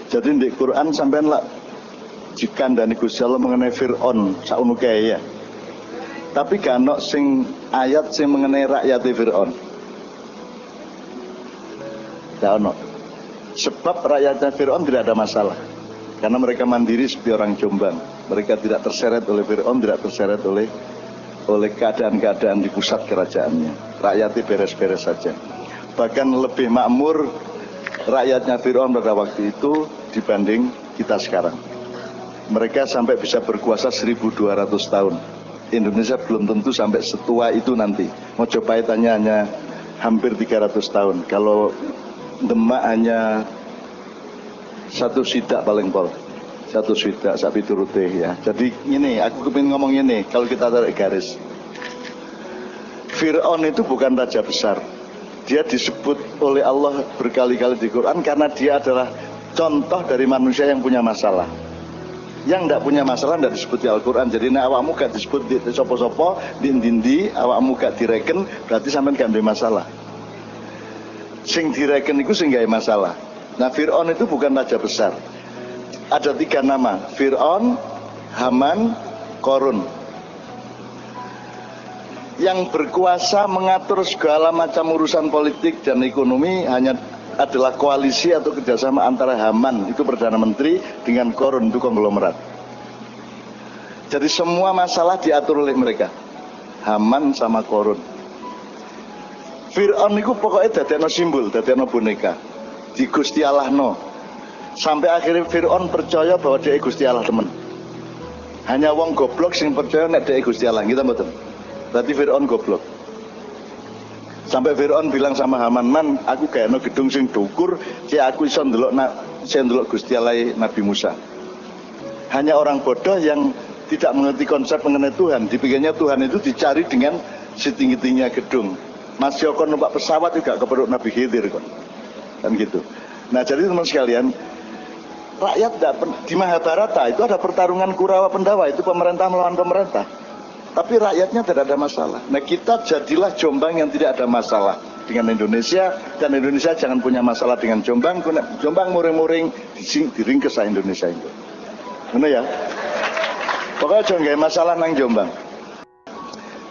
Jadi di Quran sampean lah dikandani Gusti Allah mengenai Fir'aun sauno kae ya. Tapi gak ono sing ayat sing mengenai rakyat Fir'aun. Gak ono. Sebab rakyatnya Fir'aun tidak ada masalah. Karena mereka mandiri seperti orang Jombang. Mereka tidak terseret oleh Fir'aun, tidak terseret oleh keadaan-keadaan di pusat kerajaannya. Rakyatnya beres-beres saja. Bahkan lebih makmur rakyatnya Fir'aun pada waktu itu dibanding kita sekarang. Mereka sampai bisa berkuasa 1200 tahun. Indonesia belum tentu sampai setua itu nanti. Mojopahitannya hanya hampir 300 tahun. Kalau Demak hanya 1 sidak paling pol. 1 sidak sapi turute ya. Jadi ini aku kepingin ngomong ini. Kalau kita tarik garis, Fir'aun itu bukan raja besar. Dia disebut oleh Allah berkali-kali di Quran karena dia adalah contoh dari manusia yang punya masalah. Yang tidak punya masalah tidak disebut di Al-Quran. Jadi awakmu gak disebut di sopo-sopo, di dindi, awakmu gak direken, berarti sampean gak ada masalah. Sing direken itu sing gak ada masalah. Nah, Fir'aun itu bukan raja besar. Ada 3 nama, Fir'aun, Haman, Korun. Yang berkuasa mengatur segala macam urusan politik dan ekonomi hanya adalah koalisi atau kerjasama antara Haman, itu Perdana Menteri, dengan Korun, itu konglomerat. Jadi semua masalah diatur oleh mereka, Haman sama Korun. Fir'aun itu pokoknya dadekno simbol, dadekno boneka, di Gusti Allah no. Sampai akhirnya Fir'aun percaya bahwa dia Gusti Allah temen. Hanya wong goblok sing percaya nek dia Gusti Allah, kita betul. Berarti Fir'aun goblok. Sampai Fir'aun bilang sama Haman, "Man, aku kayakno gedung sing dukur, cek aku iso ndelok Gusti Allah Nabi Musa." Hanya orang bodoh yang tidak mengerti konsep mengenai Tuhan, dipikirnya Tuhan itu dicari dengan setinggi-tingginya gedung. Mas Yoko numpak pesawat juga keperuk Nabi Khidir kok. Kan gitu. Nah, jadi teman sekalian, rakyat di Mahabharata itu ada pertarungan Kurawa Pendawa, itu pemerintah melawan pemerintah. Tapi rakyatnya tidak ada masalah. Nah, kita jadilah Jombang yang tidak ada masalah dengan Indonesia, dan Indonesia jangan punya masalah dengan Jombang. Jombang muring-muring diringkes Indonesia itu. Benar ya? Pokoknya jangan gak masalah nang Jombang.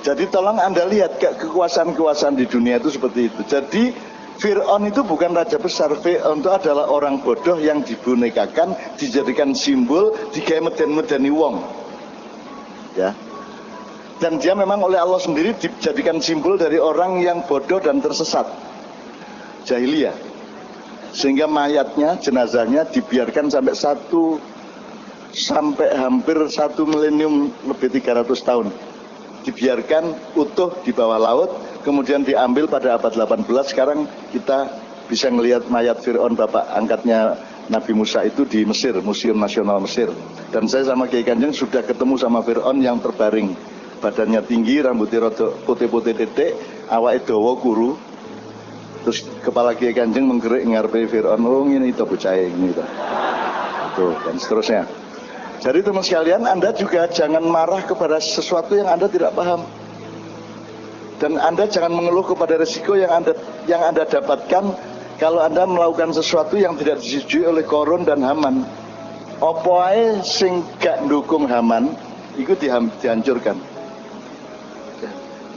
Jadi tolong Anda lihat kekuasaan-kekuasaan di dunia itu seperti itu. Jadi Fir'aun itu bukan raja besar. Fir'aun itu adalah orang bodoh yang dibonekakan, dijadikan simbol, digawe meden-medeni wong. Ya. Dan dia memang oleh Allah sendiri dijadikan simbol dari orang yang bodoh dan tersesat, jahiliyah. Sehingga mayatnya, jenazahnya dibiarkan sampai hampir 1 milenium lebih 300 tahun. Dibiarkan utuh di bawah laut, kemudian diambil pada abad 18. Sekarang kita bisa melihat mayat Fir'aun, bapak angkatnya Nabi Musa itu di Mesir, Museum Nasional Mesir. Dan saya sama Kiai Kanjeng sudah ketemu sama Fir'aun yang terbaring. Badannya tinggi, rambutnya rada putih-putih titik, awake dawa kuru. Terus kepala Kiai Kanjeng menggerik ngarepe Fir'aun, "Oh, ngene itu bocah ini." Tuh, dan seterusnya. Jadi teman sekalian, Anda juga jangan marah kepada sesuatu yang Anda tidak paham. Dan Anda jangan mengeluh kepada risiko yang Anda dapatkan kalau Anda melakukan sesuatu yang tidak disetujui oleh Korun dan Haman. Opo ae sing gak ndukung Haman itu dihancurkan.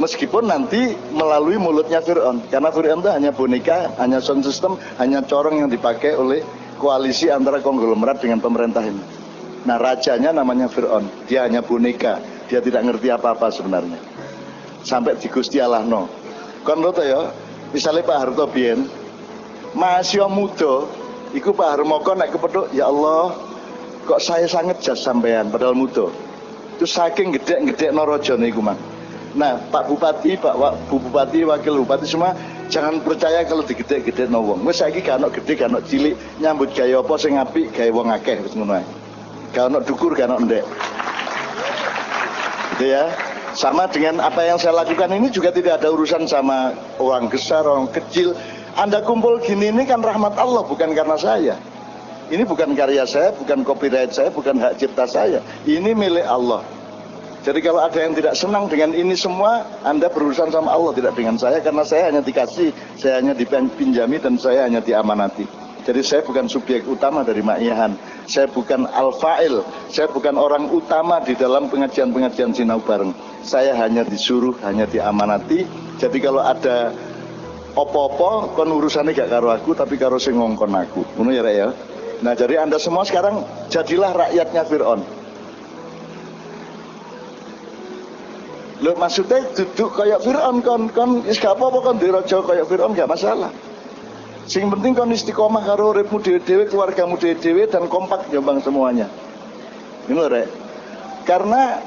Meskipun nanti melalui mulutnya Fir'aun. Karena Fir'aun itu hanya boneka, hanya sound system, hanya corong yang dipakai oleh koalisi antara konglomerat dengan pemerintah ini. Nah, rajanya namanya Fir'aun. Dia hanya boneka, dia tidak ngerti apa-apa sebenarnya. Sampai di Gusti Allah no. Kon lo ya, misalnya Pak Harto biyen masih muda, iku Pak Harmoko naik kepethuk, "Ya Allah, kok saya sangat jas sampean padahal muda." Itu saking gede-gede narajane iku, Mang. Nah, Pak Bupati, Bu Bupati, Wakil Bupati semua jangan percaya kalau digede-gede no wong. Wis saiki gak ono gede, gak ono cilik, nyambut gawe apa sing apik gawe wong akeh wis ngono ae. Gak ono dukur, gak ono ndek. Gitu ya. Sama dengan apa yang saya lakukan ini juga tidak ada urusan sama orang besar, orang kecil. Anda kumpul gini ini kan rahmat Allah, bukan karena saya. Ini bukan karya saya, bukan copyright saya, bukan hak cipta saya. Ini milik Allah. Jadi kalau ada yang tidak senang dengan ini semua, Anda berurusan sama Allah, tidak dengan saya, karena saya hanya dikasih, saya hanya dipinjami, dan saya hanya diamanati. Jadi saya bukan subjek utama dari ma'iyahan, saya bukan al-fa'il, saya bukan orang utama di dalam pengajian-pengajian sinau bareng. Saya hanya disuruh, hanya diamanati. Jadi kalau ada opo-opo kon urusannya gak karo aku tapi karo sing ngongkon aku. Ngono ya Rek ya. Nah, jadi Anda semua sekarang jadilah rakyatnya Fir'aun. Loh, maksudnya duduk kayak Fir'aun kon wis gak apa-apa kon diraja kayak Fir'aun gak masalah. Sing penting kon istiqomah karo uripmu dhewe-dhewe, keluargamu dhewe-dhewe dan kompak jombang semuanya. Ngono Rek. Karena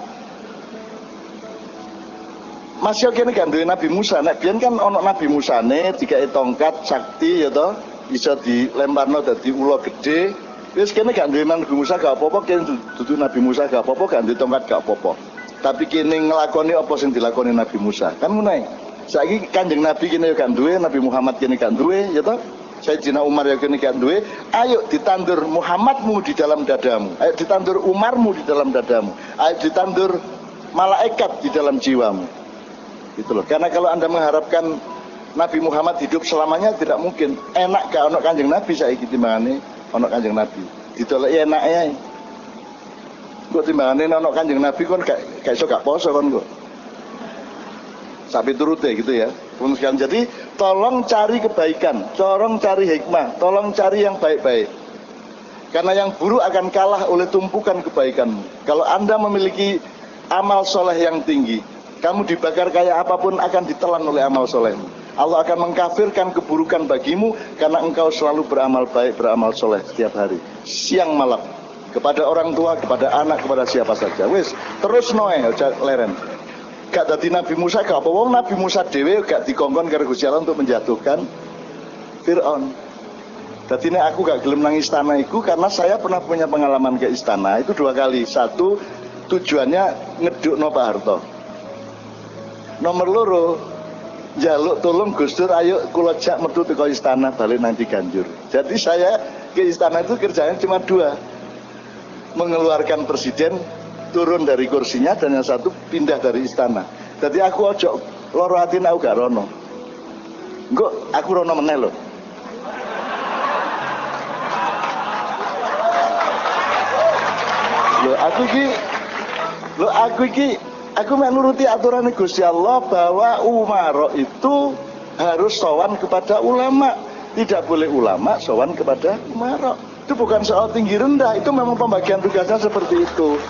masih kene gak duwe Nabi Musa. Nek biyen kan ana Nabi Musane dikai tongkat sakti ya toh, bisa dilemparno dadi ula gede. Wis kene gak duwe Nabi Musa gak apa-apa, kene dudu Nabi Musa gak apa-apa, gak duwe tongkat gak apa-apa. Tapi kene nglakoni apa sing dilakoni Nabi Musa. Kan ngono ae. Saiki Kanjeng Nabi kene yo gak duwe, Nabi Muhammad kene gak duwe, ya toh? Sayyidina Umar yo kene gak duwe. Ayo ditandur Muhammadmu di dalam dadamu. Ayo ditandur Umarmu di dalam dadamu. Ayo ditandur malaikat di dalam jiwamu. Gitu loh. Karena kalau Anda mengharapkan Nabi Muhammad hidup selamanya tidak mungkin. Enak gak ono Kanjeng Nabi saiki timbangane ono Kanjeng Nabi. Ditoleki enak ae. Kok timbangane ono Kanjeng Nabi kon gak iso gak poso kon kok. Sampai turute gitu ya. Jadi tolong cari kebaikan, tolong cari hikmah, tolong cari yang baik-baik. Karena yang buruk akan kalah oleh tumpukan kebaikanmu. Kalau Anda memiliki amal soleh yang tinggi, kamu dibakar kayak apapun akan ditelan oleh amal solehmu. Allah akan mengkafirkan keburukan bagimu karena engkau selalu beramal baik, beramal soleh setiap hari, siang malam, kepada orang tua, kepada anak, kepada siapa saja. Wis terus noe aja leren. Gak dadi Nabi Musa gak apa wong Nabi Musa dhewe gak dikongkon karo Gusti Allah untuk menjatuhkan Fir'aun. Dadi nek aku gak gelem nang istana iku karena saya pernah punya pengalaman ke istana itu 2 kali. Satu tujuannya ngedukno Pak Harto. Nomor 2 njaluk tolong Gus Dur ayo kula jak metu teko istana balik nang Ciganjur. Jadi saya ke istana itu kerjanya cuma 2. Mengeluarkan presiden turun dari kursinya dan yang satu pindah dari istana. Jadi aku ojo loro atine aku gak rono. Engko aku rono meneh lho. Aku mek nuruti aturan Gusti Allah bahwa umaro itu harus sowan kepada ulama. Tidak boleh ulama sowan kepada umaro. Itu bukan soal tinggi rendah, itu memang pembagian tugasnya seperti itu.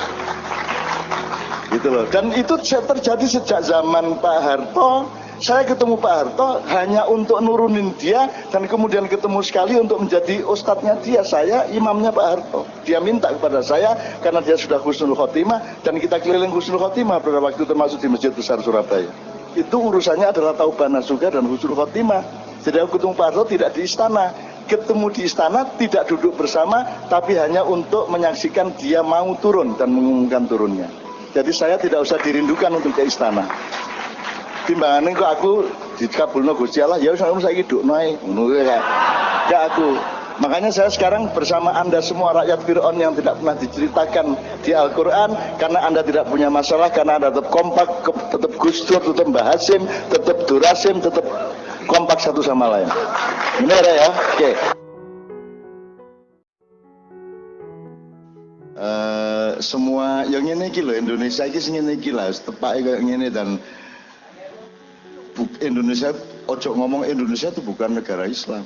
Gitu loh. Dan itu terjadi sejak zaman Pak Harto. Saya ketemu Pak Harto hanya untuk nurunin dia dan kemudian ketemu sekali untuk menjadi ustadznya dia. Saya imamnya Pak Harto. Dia minta kepada saya karena dia sudah husnul khotimah dan kita keliling husnul khotimah pada waktu termasuk di Masjid Besar Surabaya. Itu urusannya adalah taubah nasuha dan husnul khotimah. Jadi aku ketemu Pak Harto tidak di istana. Ketemu di istana tidak duduk bersama tapi hanya untuk menyaksikan dia mau turun dan mengumumkan turunnya. Jadi saya tidak usah dirindukan untuk ke istana. Timbangannya kok aku dikabulno Gusti Allah, ya wis saiki dukno ae. Ngono kayak aku. Makanya saya sekarang bersama Anda semua rakyat Fir'aun yang tidak pernah diceritakan di Al-Qur'an karena Anda tidak punya masalah, karena Anda tetap kompak, tetap Gus Dur, tetap Mbah Hasim, tetap Durasim, tetap kompak satu sama lain. Benar ya? Oke. Semua yang ini iki lho, Indonesia iki sing ngene iki lah, tepake kayak ngene. Dan Indonesia, ojo ngomong Indonesia itu bukan negara Islam.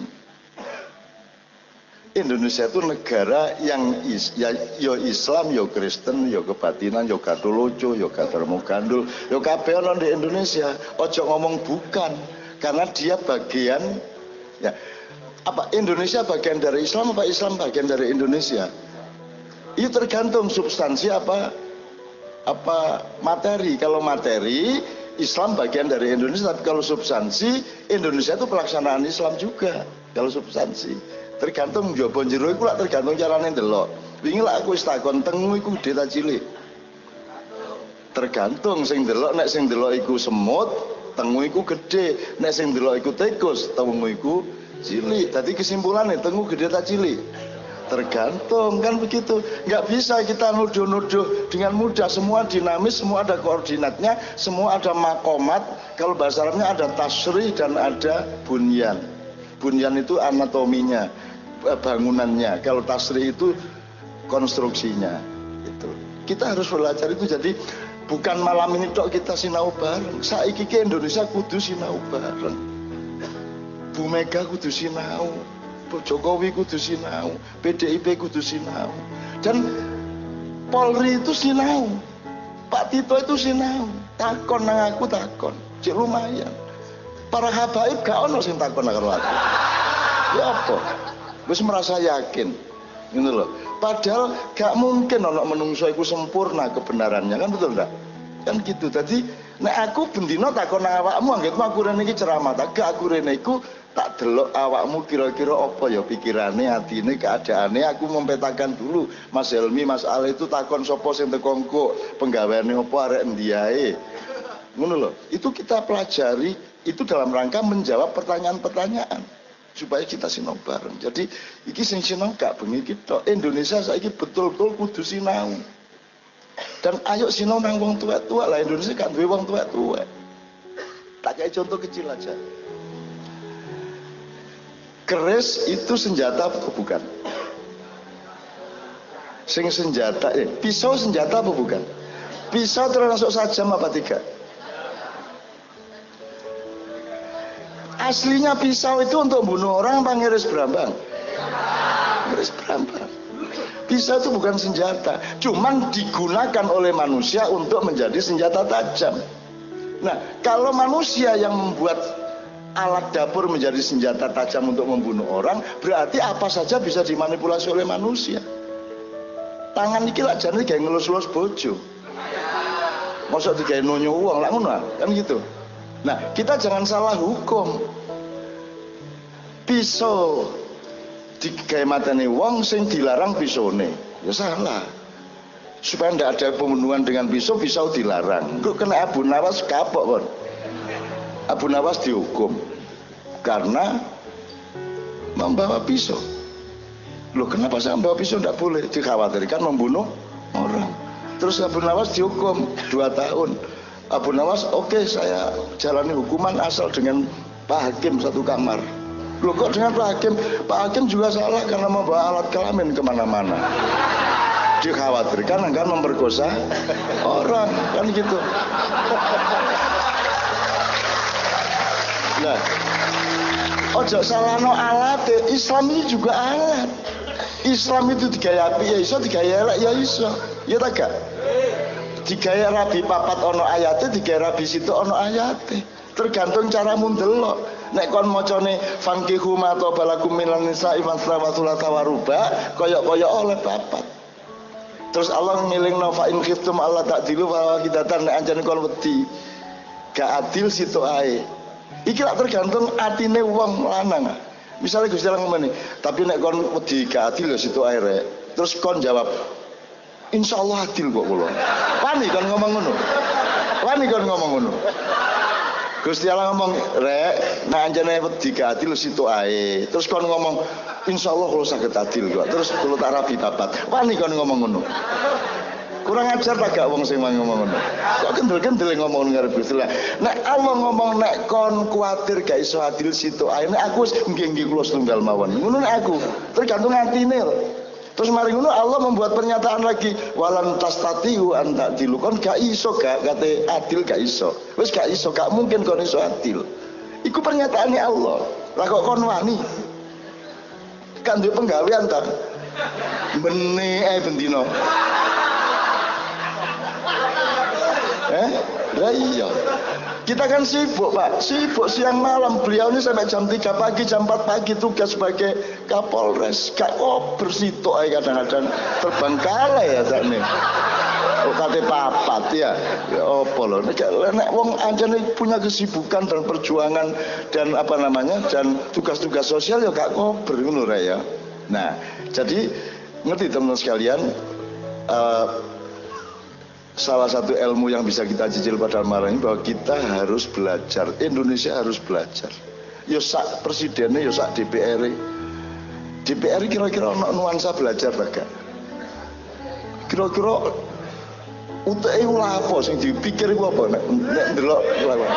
Indonesia itu negara yang yo Islam, yo Kristen, yo kebatinan, yo Katolik, yo Dharma Gandul, yo kabeh ono di Indonesia. Ojo ngomong bukan, karena dia bagian ya. Apa Indonesia bagian dari Islam, apa Islam bagian dari Indonesia? Itu tergantung substansi apa materi. Kalau materi Islam bagian dari Indonesia, tapi kalau substansi Indonesia itu pelaksanaan Islam juga. Kalau substansi tergantung njaba jero iku lak tergantung carane ndelok. Wingi lak aku wis takon tengu iku gede ta cilik. Tergantung sing ndelok, nek sing ndelok iku semut, tengu iku gede. Nek sing ndelok iku tikus, tengu iku cilik. Dadi kesimpulannya tengu gede ta cilik. Tergantung, kan begitu. Nggak bisa kita nuduh-nuduh dengan mudah. Semua dinamis, semua ada koordinatnya, semua ada makomat. Kalau bahasa Arabnya ada tasrih dan ada bunyan. Bunyan itu anatominya. bangunannya, kalau tasrih itu konstruksinya. Itu kita harus belajar itu. Jadi bukan malam ini tok kita sinau bareng. Saiki ke Indonesia kudu sinau bareng. Bu Mega kudu sinau, Bu Jokowi kudu sinau, PDIP kudu sinau, dan Polri itu sinau, Pak Tito itu sinau. Takon nang aku takon, cek lumayan. Para habaib gak ono sing takon karo aku. Ya apa? Wis merasa yakin. Gitu loh. Padahal gak mungkin ono menungso iku sempurna kebenarannya, kan betul enggak? Kan gitu. Jadi nek aku bendino takon nang awakmu, anggitmu aku rene iki ceramah, tak gak aku rene iku tak delok awakmu kira-kira apa ya pikirane, atine, keadaane. Aku mempetakan dulu. Mas Helmi, Mas Ale itu takon sapa sing teko engko, penggaweane apa arek endi ae. Ngono lho. Itu kita pelajari itu dalam rangka menjawab pertanyaan-pertanyaan supaya kita sinau bareng. Jadi iki sing sinau gak bengi kita. Indonesia saiki betul-betul kudu sinau. Dan ayo sinau nang wong tua-tua lah. Indonesia gak duwe wong tua-tua. Tak kayak contoh kecil aja. Keris itu senjata apa bukan? Sing senjata, pisau senjata apa bukan? Pisau termasuk sajam apa tidak? Aslinya pisau itu untuk bunuh orang apa ngiris berambang? Ngiris berambang. Pisau itu bukan senjata, cuman digunakan oleh manusia untuk menjadi senjata tajam. Nah, kalau manusia yang membuat alat dapur menjadi senjata tajam untuk membunuh orang, berarti apa saja bisa dimanipulasi oleh manusia. Tangan iki lak jane gawe ngelus-elus bojo. Mosok digawe nonyo wong lak ngono kan gitu. Nah, kita jangan salah hukum. Pisau digawe matane wong sing dilarang pisone, ya salah. Supaya tidak ada pembunuhan dengan pisau, pisau dilarang. Kok kena Abu Nawas kapok kon. Abu Nawas dihukum karena membawa pisau. Loh, kenapa saya membawa pisau? Tidak boleh, dikhawatirkan membunuh orang. Terus Abu Nawas dihukum 2 tahun. Abu Nawas, oke, saya jalani hukuman asal dengan Pak Hakim satu kamar. Loh, kok dengan Pak Hakim? Pak Hakim juga salah karena membawa alat kelamin kemana-mana. Dikhawatirkan akan memperkosa orang, kan gitu. Nah, ojo salahno alat. Islam ini juga alat. Islam itu digaya api ya iso, digaya elek ya iso. Ya tak gak? Digaya rabi papat ono ayate, digaya rabi situ ono ayate. Tergantung cara mundelok. Nek kon macane fankihu ma ta balakum minan nisa'i fasrawatul tawaruba, koyok-koyok oleh papat. Terus Allah ngilingno fa in khiftum Allah ta'dilu fa wahidatan, nek anjane kon wedi gak adil situ ae. Iki lak tergantung atine wong lanang. Misalnya Gusti Allah ngomong nih, tapi nek kon wedi gak adil ya situ ae rek. Terus kon jawab, insyaallah adil kok kula. Wani kon ngomong ngono. Wani kon ngomong ngono. Gusti Allah ngomong, rek, nek anjane wedi gak adil situ ae. Terus kon ngomong, insyaallah kula saged adil kok. Terus kula tak rabi papat. Wani kon ngomong ngono. Kurang ajar tak gak wong sing ngomong ngono. Kok kendel-kendel ngomong ngarep Gusti Allah. Nek Allah ngomong nek kon kuwatir gak iso adil situ ae, nek aku wis nggih-nggih kula setunggal mawon. Ngono nek aku. Tergantung atine lho. Terus mari ngono Allah membuat pernyataan lagi, walan tastati'u an ta'dilu. Kon gak iso gak kate adil gak iso. Wis gak iso, gak mungkin kon iso adil. Iku pernyataannya Allah. Lah kok kon wani? Kan duwe penggawean ta. Bene ae bendino. Lah iya. Kita kan sibuk Pak, sibuk siang malam. Beliau ini sampai jam 3 pagi, jam 4 pagi tugas sebagai Kapolres. Gak bersitu aja kadang-kadang terbang kalah ya tak nih. Oh kate papat ya. Ya apa loh. Nek wong anjane punya kesibukan dan perjuangan dan apa namanya dan tugas-tugas sosial ya gak kober ngono ya. Nah, jadi ngerti teman-teman sekalian, salah satu ilmu yang bisa kita cicil pada malam ini bahwa kita harus belajar. Indonesia harus belajar. Yo sak presidennya, yo sak DPR. DPR kira-kira ono nuansa belajar gak? Kira-kira UTE ulah apa sing dipikir iku apa nek ndelok lawan.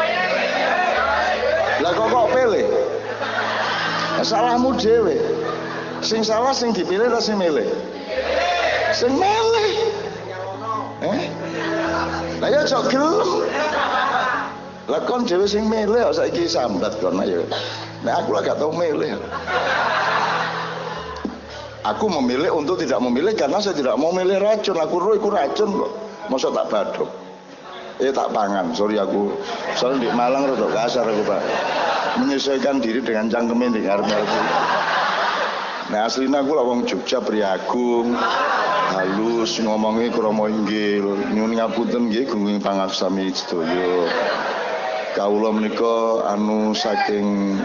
Lah kok pilih? Salahmu dhewe. Sing salah sing dipilih atau sing milih? Sing milih. Lah ya aja gelem. Lah kon dhewe sing milih kok saiki sambat kon ayo. Nek aku lah gak tau milih. Aku memilih untuk tidak memilih karena saya tidak mau milih racun. Aku roh iku racun kok. Masa tak badok. Tak pangan, sorry aku. Soalnya di Malang rada kasar aku, Pak. Menyesuaikan diri dengan cangkeme ning arep-arep. Nah aslinya aku lah wong Jogja Priagung, halus ngomongnya kromo inggil, nyuwun ngapunten nggih gunging pangaksami sedaya. Kawula menika anu saking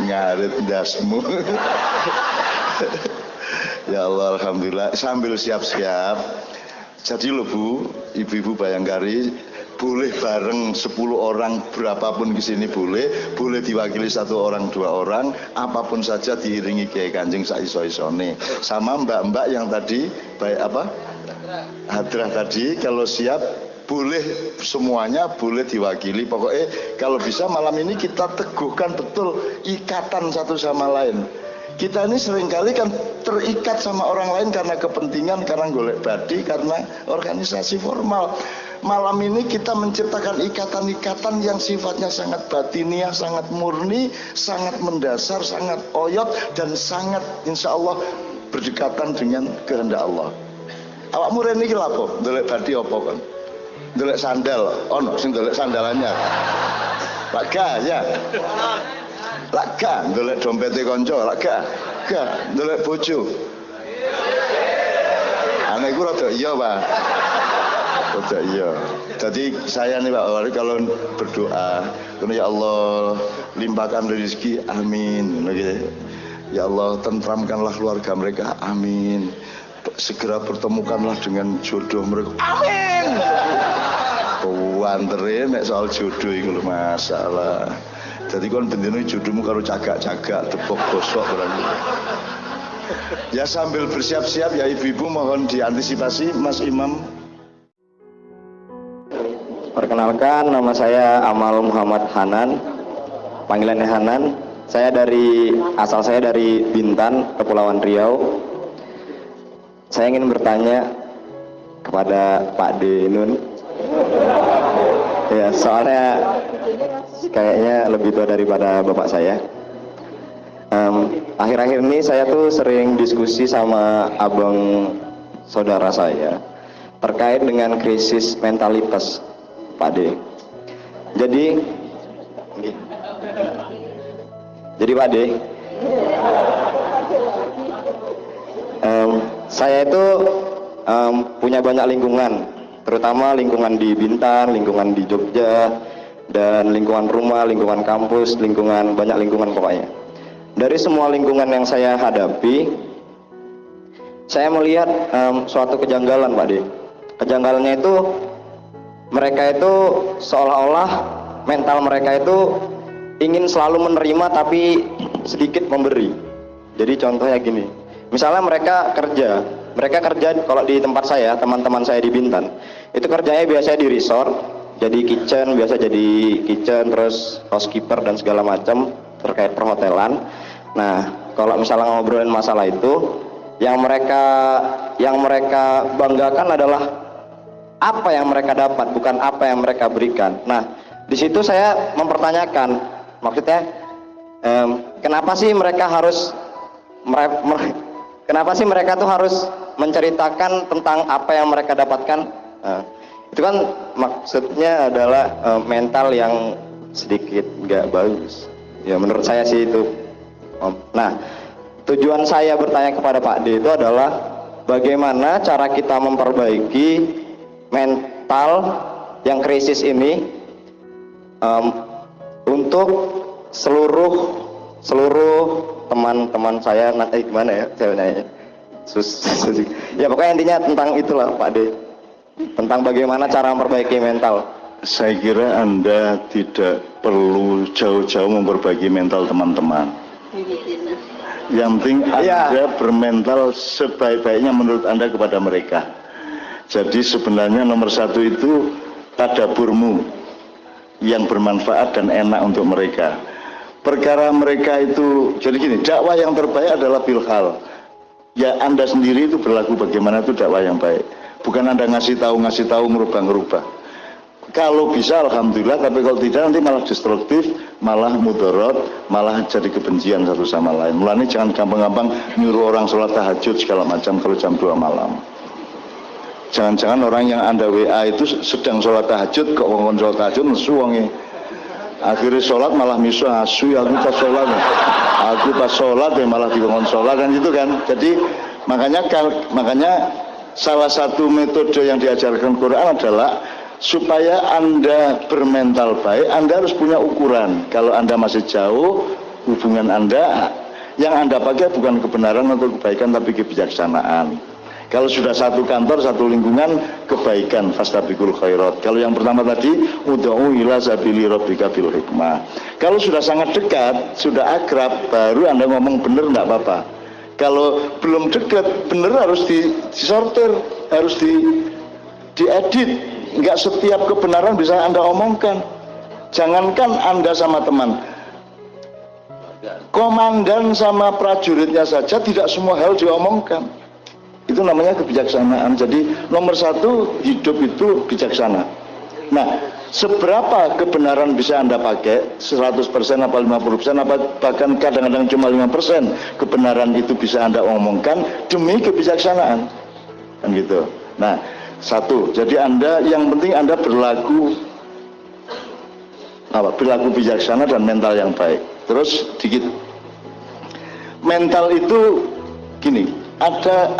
ngarit ndasmu. Ya Allah, alhamdulillah. Sambil siap-siap. Jadi lho Bu, ibu-ibu Bayangkari, boleh bareng 10 orang berapapun ke sini boleh diwakili 1 orang 2 orang, apapun saja diiringi Kiai Kanjeng saiso-isone. Sama mbak-mbak yang tadi baik apa? Hadrah tadi kalau siap boleh semuanya boleh diwakili. Pokoknya kalau bisa malam ini kita teguhkan betul ikatan satu sama lain. Kita ini seringkali kan terikat sama orang lain karena kepentingan, karena golek badi, karena organisasi formal. Malam ini kita menciptakan ikatan-ikatan yang sifatnya sangat batiniah, sangat murni, sangat mendasar, sangat oyot, dan sangat insya Allah berdekatan dengan kehendak Allah. Awakmu rene iki lha apa? Ndelok badi apa kan? Ndelok sandal, ono sing ndelok sandalannya. Pak gaya. Lak gak ndelok dompete kanca, lak gak ndelok bojo. Anak iku rada iya, Pak. Rada iya. Jadi saya nih Pak Wali kalau berdoa, ya Allah limpahkan rezeki, amin. Ya Allah tentramkanlah keluarga mereka, amin. Segera pertemukanlah dengan jodoh mereka, amin. Wanterin nek soal jodoh itu masalah. Jadi kon bendino jodohmu karo cagak-cagak tepok bosok barang. Ya sambil bersiap-siap ya ibu-ibu mohon diantisipasi Mas Imam. Perkenalkan nama saya Amal Muhammad Hanan. Panggilannya Hanan. Asal saya dari Bintan, Kepulauan Riau. Saya ingin bertanya kepada Pak Denun. Ya, soalnya kayaknya lebih tua daripada bapak saya. Akhir-akhir ini saya tuh sering diskusi sama abang saudara saya terkait dengan krisis mentalitas, Pak D. Jadi Pak D, saya itu punya banyak lingkungan, terutama lingkungan di Bintan, lingkungan di Jogja, dan lingkungan rumah, lingkungan kampus, banyak lingkungan pokoknya. Dari semua lingkungan yang saya hadapi, saya melihat suatu kejanggalan, Pak D. Kejanggalannya itu, mereka itu seolah-olah mental mereka itu ingin selalu menerima tapi sedikit memberi. Jadi contohnya gini, misalnya mereka kerja kalau di tempat saya, teman-teman saya di Bintan, itu kerjanya biasanya di resort, jadi biasa jadi kitchen, terus housekeeper dan segala macam terkait perhotelan. Nah, kalau misalnya ngobrolin masalah itu, yang mereka banggakan adalah apa yang mereka dapat, bukan apa yang mereka berikan. Nah, di situ saya mempertanyakan, maksudnya kenapa sih mereka tuh harus menceritakan tentang apa yang mereka dapatkan? Nah, itu kan maksudnya adalah mental yang sedikit nggak bagus. Ya menurut saya sih itu. Nah, tujuan saya bertanya kepada Pak D itu adalah bagaimana cara kita memperbaiki mental yang krisis ini untuk seluruh teman-teman saya. Nanti gimana ya saya nanya? Ya pokoknya intinya tentang itulah Pak D, tentang bagaimana cara memperbaiki mental. Saya kira Anda tidak perlu jauh-jauh memperbaiki mental teman-teman. Yang penting Anda bermental sebaik-baiknya menurut Anda kepada mereka. Jadi sebenarnya nomor 1 itu tadaburmu yang bermanfaat dan enak untuk mereka. perkara mereka itu. Jadi gini, dakwah yang terbaik adalah bilhal. Ya Anda sendiri itu berlaku bagaimana itu dakwah yang baik. Bukan Anda ngasih tahu ngerubah. Kalau bisa alhamdulillah, tapi kalau tidak nanti malah destruktif, malah mudorot, malah jadi kebencian satu sama lain. Mulanya jangan gampang-gampang nyuruh orang sholat tahajud segala macam kalau jam 2 malam. Jangan-jangan orang yang Anda WA itu sedang sholat tahajud, kok ngomong sholat tahajud nesu wonge. Akhirnya sholat malah misu asu, aku pas sholat ya malah dikongkon sholat dan itu kan. Jadi makanya salah satu metode yang diajarkan Quran adalah supaya Anda bermental baik, Anda harus punya ukuran. Kalau Anda masih jauh, hubungan Anda, yang Anda pakai bukan kebenaran atau kebaikan, tapi kebijaksanaan. Kalau sudah satu kantor, satu lingkungan, kebaikan, fastabiqul khairat. Kalau yang pertama tadi, ud'u ila sabili rabbika bil hikmah. Kalau sudah sangat dekat, sudah akrab, baru Anda ngomong benar enggak apa-apa. Kalau belum dekat, benar harus disortir, harus diedit. Enggak setiap kebenaran bisa Anda omongkan. Jangankan Anda sama teman, komandan sama prajuritnya saja tidak semua hal diomongkan. Itu namanya kebijaksanaan. Jadi nomor satu, hidup itu bijaksana. Nah, seberapa kebenaran bisa Anda pakai, 100% apa 50% apa bahkan kadang-kadang cuma 5% kebenaran itu bisa Anda omongkan demi kebijaksanaan, kan gitu. Nah, satu, jadi Anda yang penting Anda berlaku bijaksana dan mental yang baik. Terus dikit, mental itu gini, ada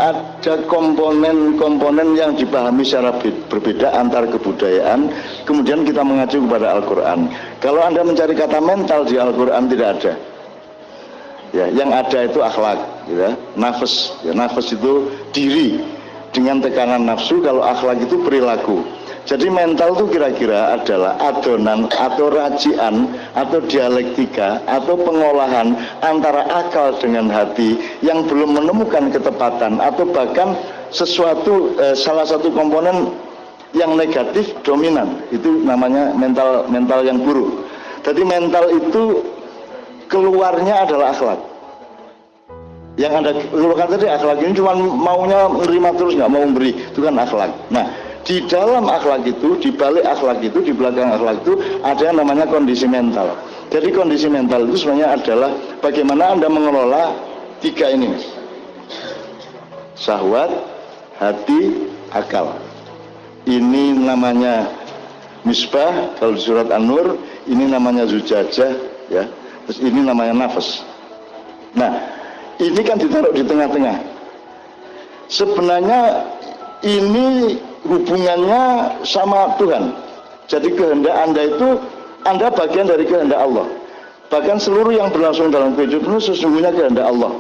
komponen-komponen yang dipahami secara berbeda antar kebudayaan. Kemudian kita mengacu kepada Al-Quran. Kalau Anda mencari kata mental di Al-Quran tidak ada. Ya, yang ada itu akhlak, ya, nafas. Ya, nafas itu diri dengan tekanan nafsu. Kalau akhlak itu perilaku. Jadi mental itu kira-kira adalah adonan atau racian atau dialektika atau pengolahan antara akal dengan hati yang belum menemukan ketepatan atau bahkan sesuatu salah satu komponen yang negatif dominan. Itu namanya mental yang buruk. Jadi mental itu keluarnya adalah akhlak. Yang Anda keluarkan tadi akhlak ini cuma maunya menerima terus nggak mau memberi, itu kan akhlak. Nah, di dalam akhlak itu, di balik akhlak itu, di belakang akhlak itu ada yang namanya kondisi mental. Jadi kondisi mental itu sebenarnya adalah bagaimana Anda mengelola tiga ini: syahwat, hati, akal. Ini namanya misbah kalau di surat An-Nur, ini namanya zujajah, ya. Terus ini namanya nafas. Nah, ini kan ditaruh di tengah-tengah. Sebenarnya ini hubungannya sama Tuhan. Jadi kehendak Anda itu, Anda bagian dari kehendak Allah. Bahkan seluruh yang berlangsung dalam kehidupan itu sesungguhnya kehendak Allah.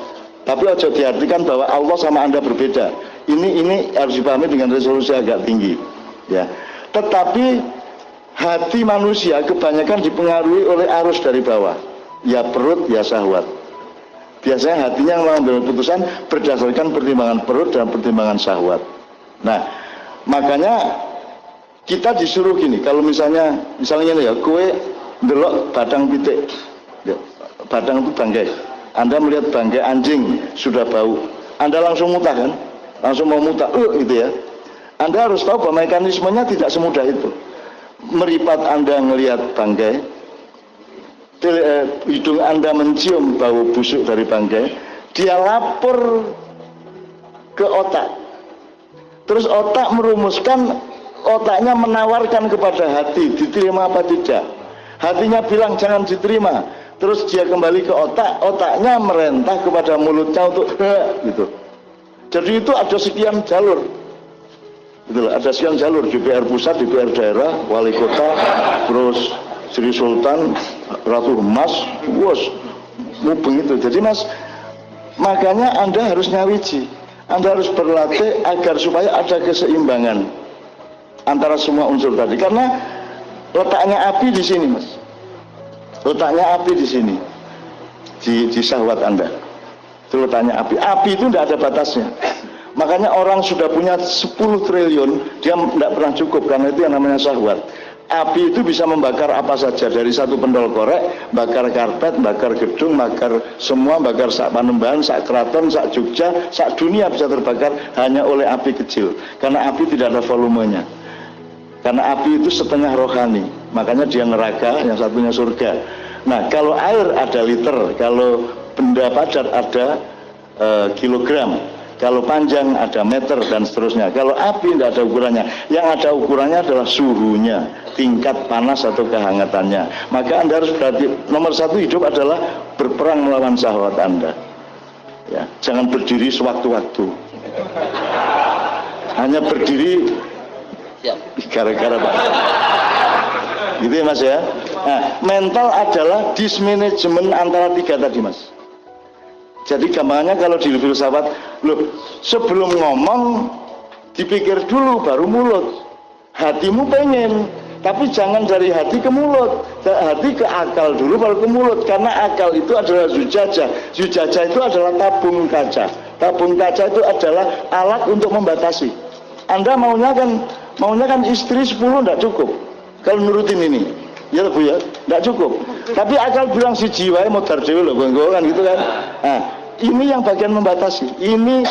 Tapi aja diartikan bahwa Allah sama Anda berbeda. Ini harus dipahami dengan resolusi agak tinggi, ya. Tetapi hati manusia kebanyakan dipengaruhi oleh arus dari bawah, ya perut, ya syahwat. Biasanya hatinya mengambil keputusan berdasarkan pertimbangan perut dan pertimbangan syahwat. Nah, makanya kita disuruh gini, kalau misalnya ini ya, kue ndelok badang pitik, ya, badang itu bangkai. Anda melihat bangkai anjing sudah bau, Anda langsung muntah kan? Langsung mau muntah, gitu ya. Anda harus tahu bahwa mekanismenya tidak semudah itu. Meripat Anda melihat bangkai, hidung Anda mencium bau busuk dari bangkai, dia lapor ke otak. Terus otak merumuskan, otaknya menawarkan kepada hati, diterima apa tidak. Hatinya bilang jangan diterima. Terus dia kembali ke otak, otaknya merentah kepada mulutnya untuk gitu. Jadi itu ada sekian jalur. Gitu, ada sekian jalur, DPR pusat, DPR daerah, wali kota, terus Sri Sultan, Ratu Emas, mubeng itu. Jadi Mas, makanya Anda harus nyawiji. Anda harus berlatih agar supaya ada keseimbangan antara semua unsur tadi. Karena letaknya api di sini, Mas. Letaknya api di sini, di syahwat Anda. Itu letaknya api. Api itu tidak ada batasnya. Makanya orang sudah punya 10 triliun, dia tidak pernah cukup karena itu yang namanya syahwat. Api itu bisa membakar apa saja, dari satu pendol korek, bakar karpet, bakar gedung, bakar semua, bakar sak Panembahan, sak Keraton, sak Jogja, sak dunia bisa terbakar hanya oleh api kecil. Karena api tidak ada volumenya. Karena api itu setengah rohani, makanya dia neraka, yang satunya surga. Nah, kalau air ada liter, kalau benda padat ada kilogram, kalau panjang ada meter dan seterusnya. Kalau api tidak ada ukurannya, yang ada ukurannya adalah suhunya, tingkat panas atau kehangatannya. Maka Anda harus berarti nomor satu hidup adalah berperang melawan syahwat Anda. Ya, jangan berdiri sewaktu-waktu. Hanya berdiri gara-gara Pak. Gitu ya Mas ya. Nah, mental adalah dismanagement antara tiga tadi Mas. Jadi gampangannya kalau di filsafat, loh sebelum ngomong dipikir dulu baru mulut. Hatimu pengen, tapi jangan dari hati ke mulut. Hati ke akal dulu baru ke mulut. Karena akal itu adalah zujajah. Zujajah itu adalah tabung kaca. Tabung kaca itu adalah alat untuk membatasi. Anda maunya kan istri 10 tidak cukup. Kalau nurutin ini, ya Bu ya, tidak cukup. Tapi akal bilang si jiwa mau terdewi loh, kan gitu kan. Nah, ini yang bagian membatasi. Ini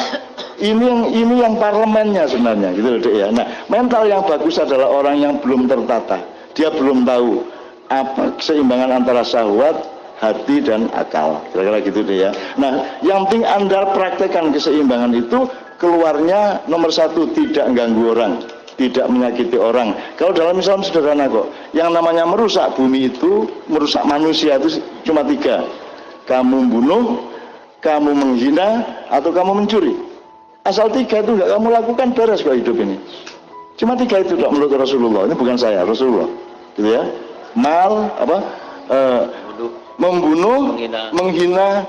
yang parlemennya sebenarnya, gitu loh Dek ya. Nah, mental yang bagus adalah orang yang belum tertata. Dia belum tahu apa keseimbangan antara syahwat, hati dan akal. Kira-kira gitu Dek ya. Nah, yang penting Anda praktekkan keseimbangan itu, keluarnya nomor satu, tidak ganggu orang, tidak menyakiti orang. Kalau dalam Islam sederhana kok. Yang namanya merusak bumi itu, merusak manusia itu cuma 3. Kamu bunuh, kamu menghina, atau kamu mencuri. Asal 3 itu enggak kamu lakukan, beres kok hidup ini. Cuma 3 itu menurut Rasulullah. Ini bukan saya, Rasulullah. Gitu ya. Membunuh, menghina,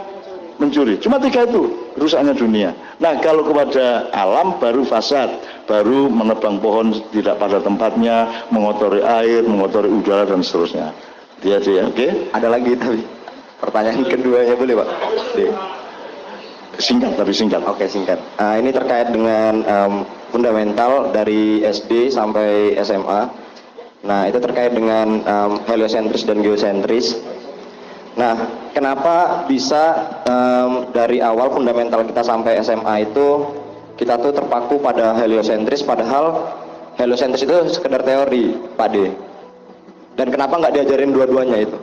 mencuri. Cuma 3 itu rusaknya dunia. Nah, kalau kepada alam baru fasad, baru menebang pohon tidak pada tempatnya, mengotori air, mengotori udara dan seterusnya. Dia oke? Ada lagi tapi pertanyaan keduanya boleh Pak? Singkat tapi singkat. Oke, singkat. Ini terkait dengan fundamental dari SD sampai SMA. Nah, itu terkait dengan heliosentris dan geosentris. Nah, kenapa bisa dari awal fundamental kita sampai SMA itu kita tuh terpaku pada heliosentris, padahal heliosentris itu sekedar teori, Pak D. Dan kenapa nggak diajarin dua-duanya itu?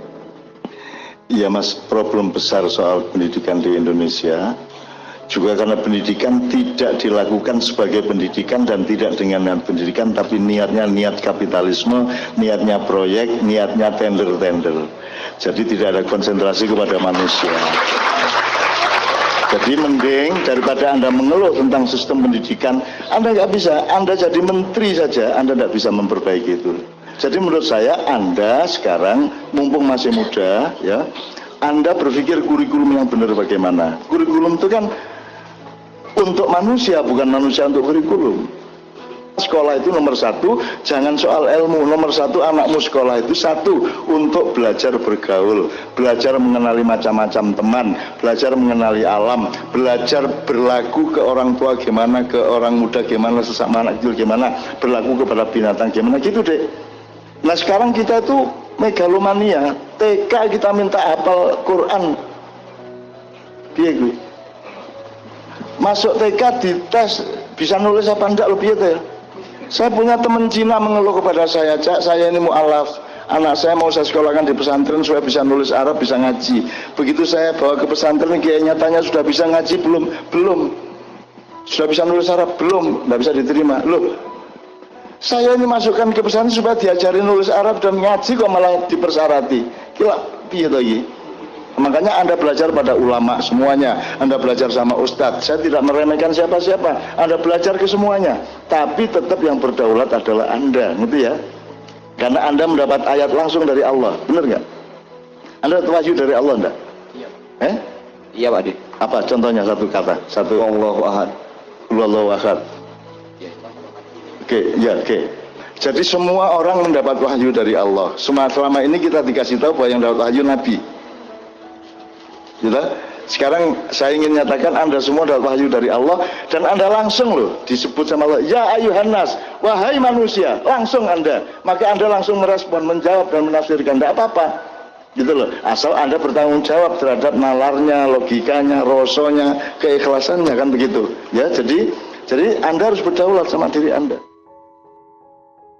Iya Mas, problem besar soal pendidikan di Indonesia juga karena pendidikan tidak dilakukan sebagai pendidikan dan tidak dengan niat pendidikan, tapi niatnya niat kapitalisme, niatnya proyek, niatnya tender-tender. Jadi tidak ada konsentrasi kepada manusia. Jadi mending daripada Anda mengeluh tentang sistem pendidikan, Anda nggak bisa, Anda jadi menteri saja, Anda nggak bisa memperbaiki itu. Jadi menurut saya Anda sekarang mumpung masih muda, ya, Anda berpikir kurikulum yang benar bagaimana. Kurikulum itu kan untuk manusia, bukan manusia untuk kurikulum. Sekolah itu nomor 1, jangan soal ilmu. Nomor 1 anakmu sekolah itu 1 untuk belajar bergaul, belajar mengenali macam-macam teman, belajar mengenali alam, belajar berlaku ke orang tua gimana, ke orang muda gimana, sesama anak kecil gimana, berlaku kepada binatang gimana, gitu deh. Nah sekarang kita itu megalomania, TK kita minta hafal Quran. Piye gue? Masuk TK dites bisa nulis apa enggak lo piye teh? Saya punya teman Cina mengeluh kepada saya, Cak, saya ini mu'alaf, anak saya mau saya sekolahkan di pesantren supaya bisa nulis Arab, bisa ngaji. Begitu saya bawa ke pesantren, kayaknya tanya sudah bisa ngaji belum? Belum. Sudah bisa nulis Arab? Belum. Nggak bisa diterima. Loh, saya ini masukkan ke pesantren supaya diajari nulis Arab dan ngaji kok malah dipersyarati. Kira piye to iki? Makanya Anda belajar pada ulama semuanya, Anda belajar sama ustadz. Saya tidak meremehkan siapa-siapa, Anda belajar ke semuanya. Tapi tetap yang berdaulat adalah Anda, gitu ya. Karena Anda mendapat ayat langsung dari Allah, benar nggak? Anda dapat wahyu dari Allah enggak? Iya. Iya Pak Adi. Apa contohnya satu kata? Satu. Allahu Ahad. Allahu Ahad. Oke, ya oke. Jadi semua orang mendapat wahyu dari Allah. Selama ini kita dikasih tahu bahwa yang dapat wahyu Nabi. Gitu? Sekarang saya ingin nyatakan Anda semua adalah wahyu dari Allah, dan Anda langsung loh disebut sama Allah, ya ayuhannas, wahai manusia, langsung Anda. Maka Anda langsung merespon, menjawab dan menafsirkan, tidak apa-apa. Gitu loh. Asal Anda bertanggung jawab terhadap nalarnya, logikanya, rosonya, keikhlasannya, kan begitu. Ya, jadi Anda harus berdaulat sama diri Anda.